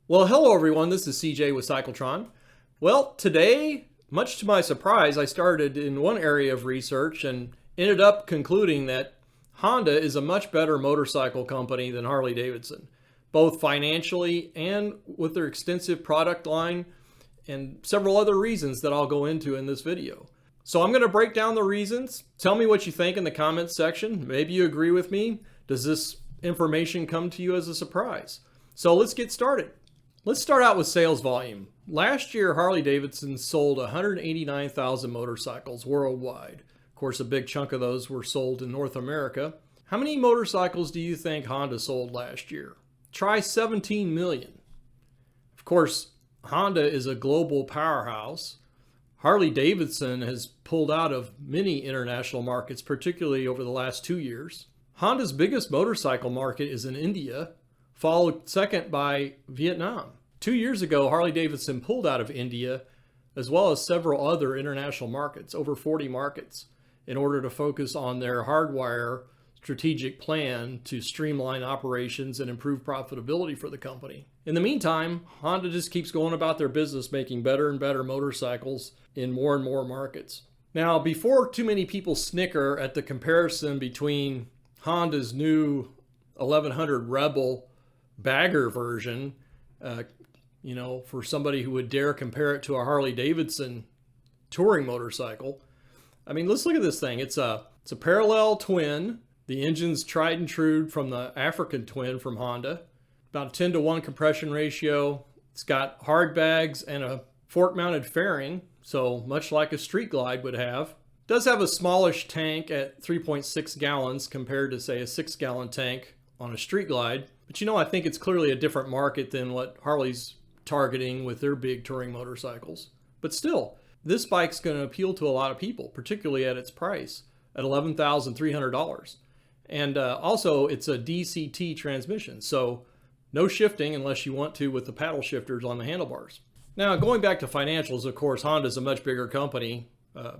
Well, hello everyone, this is CJ with Cycletron. Well, today, much to my surprise, I started in one area of research and ended up concluding that Honda is a much better motorcycle company than Harley Davidson, both financially and with their extensive product line and several other reasons that I'll go into in this video. So I'm going to break down the reasons. Tell me what you think in the comments section. Maybe you agree with me. Does this information come to you as a surprise? So let's get started. Let's start out with sales volume. Last year, Harley Davidson sold 189,000 motorcycles worldwide. Of course, a big chunk of those were sold in North America. How many motorcycles do you think Honda sold last year? Try 17 million. Of course, Honda is a global powerhouse. Harley Davidson has pulled out of many international markets, particularly over the last 2 years. Honda's biggest motorcycle market is in India, followed second by Vietnam. 2 years ago, Harley Davidson pulled out of India, as well as several other international markets, over 40 markets, in order to focus on their hardwire strategic plan to streamline operations and improve profitability for the company. In the meantime, Honda just keeps going about their business, making better and better motorcycles in more and more markets. Now, before too many people snicker at the comparison between Honda's new 1100 Rebel bagger version, for somebody who would dare compare it to a Harley Davidson touring motorcycle. I mean, let's look at this thing. It's a parallel twin. The engine's tried and true from the African twin from Honda. About a 10-to-1 compression ratio. It's got hard bags and a fork-mounted fairing, so much like a Street Glide would have. It does have a smallish tank at 3.6 gallons compared to, say, a 6-gallon tank on a Street Glide. But I think it's clearly a different market than what Harley's targeting with their big touring motorcycles. But still, this bike's going to appeal to a lot of people, particularly at its price, at $11,300. And also, it's a DCT transmission, so no shifting unless you want to with the paddle shifters on the handlebars. Now, going back to financials, of course, Honda's a much bigger company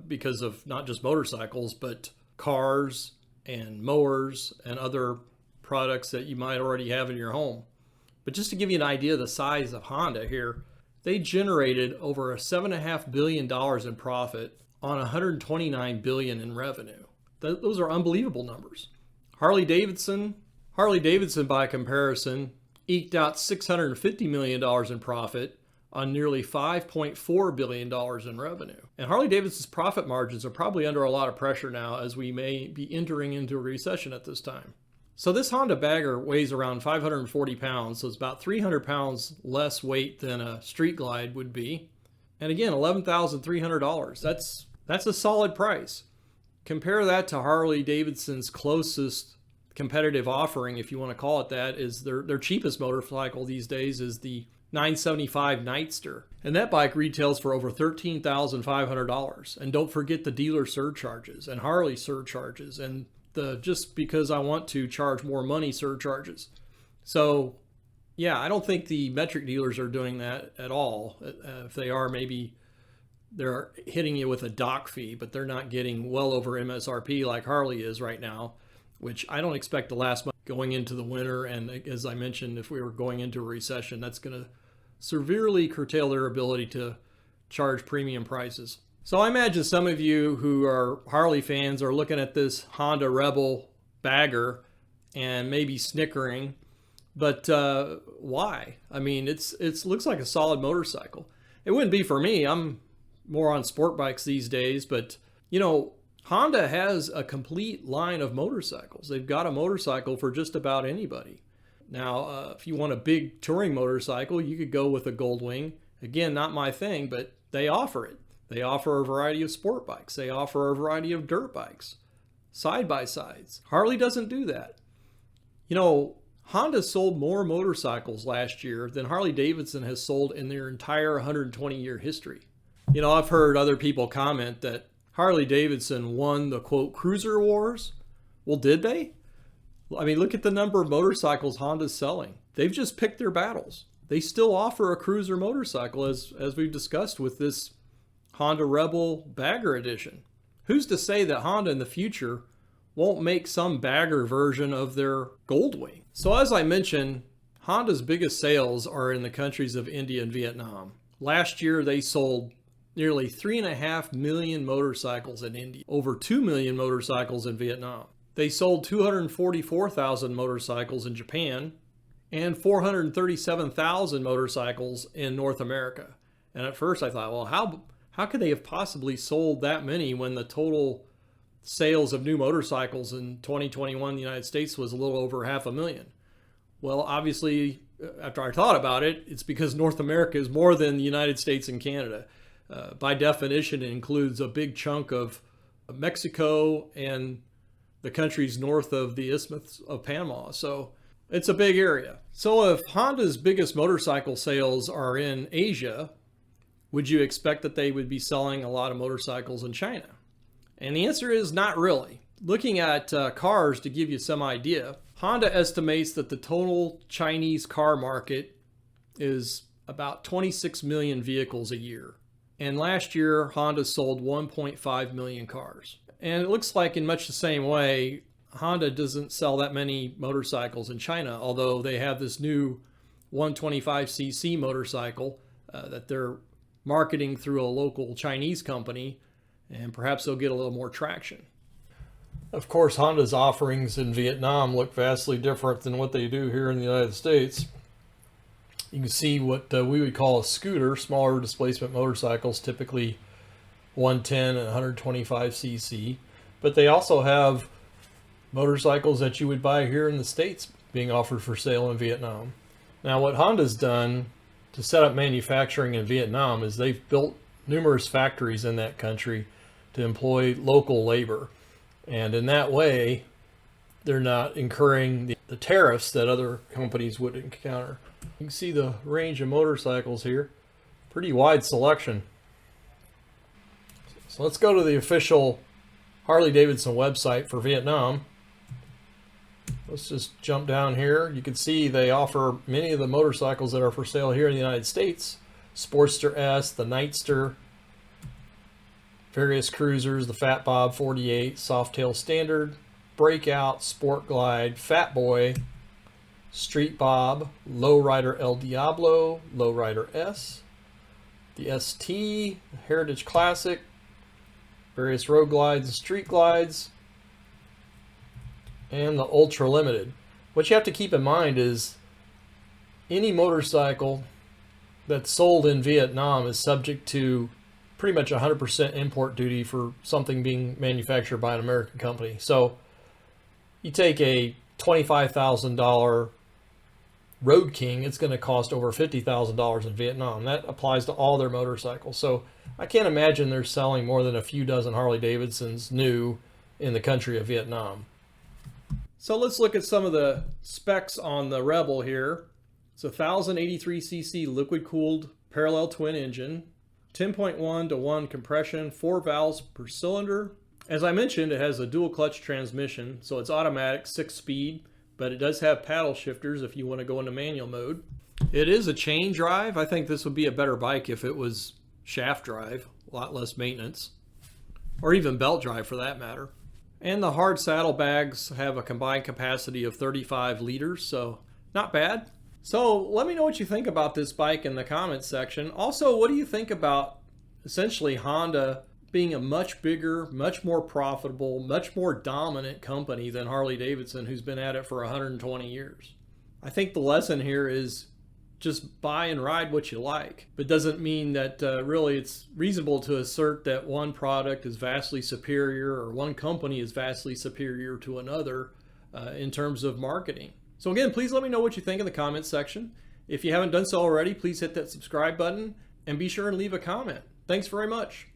because of not just motorcycles, but cars and mowers and other products that you might already have in your home. But just to give you an idea of the size of Honda here, they generated over $7.5 billion in profit on $129 billion in revenue. Those are unbelievable numbers. Harley Davidson by comparison eked out $650 million in profit on nearly $5.4 billion in revenue. And Harley Davidson's profit margins are probably under a lot of pressure now, as we may be entering into a recession at this time. So this Honda bagger weighs around 540 pounds, so it's about 300 pounds less weight than a Street Glide would be. And again, $11,300. That's a solid price. Compare that to Harley Davidson's closest competitive offering, if you want to call it that, is their cheapest motorcycle these days is the 975 Nightster. And that bike retails for over $13,500. And don't forget the dealer surcharges and Harley surcharges and the just because I want to charge more money surcharges. So yeah, I don't think the metric dealers are doing that at all. If they are, maybe they're hitting you with a dock fee, but they're not getting well over MSRP like Harley is right now, which I don't expect to last much going into the winter. And as I mentioned, if we were going into a recession, that's going to severely curtail their ability to charge premium prices. So I imagine some of you who are Harley fans are looking at this Honda Rebel bagger and maybe snickering, but why? I mean, it looks like a solid motorcycle. It wouldn't be for me. I'm more on sport bikes these days, but Honda has a complete line of motorcycles. They've got a motorcycle for just about anybody. Now, if you want a big touring motorcycle, you could go with a Goldwing. Again, not my thing, but they offer it. They offer a variety of sport bikes. They offer a variety of dirt bikes, side-by-sides. Harley doesn't do that. Honda sold more motorcycles last year than Harley Davidson has sold in their entire 120-year history. I've heard other people comment that Harley Davidson won the, quote, cruiser wars. Well, did they? I mean, look at the number of motorcycles Honda's selling. They've just picked their battles. They still offer a cruiser motorcycle, as we've discussed with this Honda Rebel Bagger Edition. Who's to say that Honda in the future won't make some bagger version of their Goldwing? So as I mentioned, Honda's biggest sales are in the countries of India and Vietnam. Last year, they sold nearly 3.5 million motorcycles in India, over 2 million motorcycles in Vietnam. They sold 244,000 motorcycles in Japan and 437,000 motorcycles in North America. And at first I thought, well, how could they have possibly sold that many when the total sales of new motorcycles in 2021 in the United States was a little over 500,000? Well, obviously, after I thought about it, it's because North America is more than the United States and Canada. By definition, it includes a big chunk of Mexico and the countries north of the Isthmus of Panama. So it's a big area. So if Honda's biggest motorcycle sales are in Asia, would you expect that they would be selling a lot of motorcycles in China? And the answer is not really. Looking at cars to give you some idea, Honda estimates that the total Chinese car market is about 26 million vehicles a year. And last year, Honda sold 1.5 million cars. And it looks like in much the same way, Honda doesn't sell that many motorcycles in China, although they have this new 125cc motorcycle that they're marketing through a local Chinese company, and perhaps they'll get a little more traction. Of course, Honda's offerings in Vietnam look vastly different than what they do here in the United States. You can see what we would call a scooter, smaller displacement motorcycles, typically 110 and 125cc, but they also have motorcycles that you would buy here in the States being offered for sale in Vietnam. Now, what Honda's done to set up manufacturing in Vietnam is they've built numerous factories in that country to employ local labor. And in that way, they're not incurring the tariffs that other companies would encounter. You can see the range of motorcycles here. Pretty wide selection. So let's go to the official Harley-Davidson website for Vietnam. Let's just jump down here. You can see they offer many of the motorcycles that are for sale here in the United States. Sportster S, the Nightster, various cruisers, the Fat Bob 48, Softail Standard, Breakout, Sport Glide, Fat Boy, Street Bob, Lowrider El Diablo, Lowrider S, the ST, Heritage Classic, various road glides and street glides, and the Ultra Limited. What you have to keep in mind is any motorcycle that's sold in Vietnam is subject to pretty much 100% import duty for something being manufactured by an American company. So you take a $25,000 Road King, it's going to cost over $50,000 in Vietnam. That applies to all their motorcycles. So I can't imagine they're selling more than a few dozen Harley-Davidsons new in the country of Vietnam. So let's look at some of the specs on the Rebel here. It's a 1083cc liquid-cooled parallel twin engine, 10.1 to 1 compression, 4 valves per cylinder. As I mentioned, it has a dual clutch transmission, so it's automatic, 6-speed, but it does have paddle shifters if you want to go into manual mode. It is a chain drive. I think this would be a better bike if it was shaft drive, a lot less maintenance, or even belt drive for that matter. And the hard saddlebags have a combined capacity of 35 liters, so not bad. So let me know what you think about this bike in the comments section. Also, what do you think about essentially Honda being a much bigger, much more profitable, much more dominant company than Harley-Davidson, who's been at it for 120 years? I think the lesson here is just buy and ride what you like, but doesn't mean that really it's reasonable to assert that one product is vastly superior or one company is vastly superior to another in terms of marketing. So again, please let me know what you think in the comments section. If you haven't done so already, please hit that subscribe button and be sure and leave a comment. Thanks very much.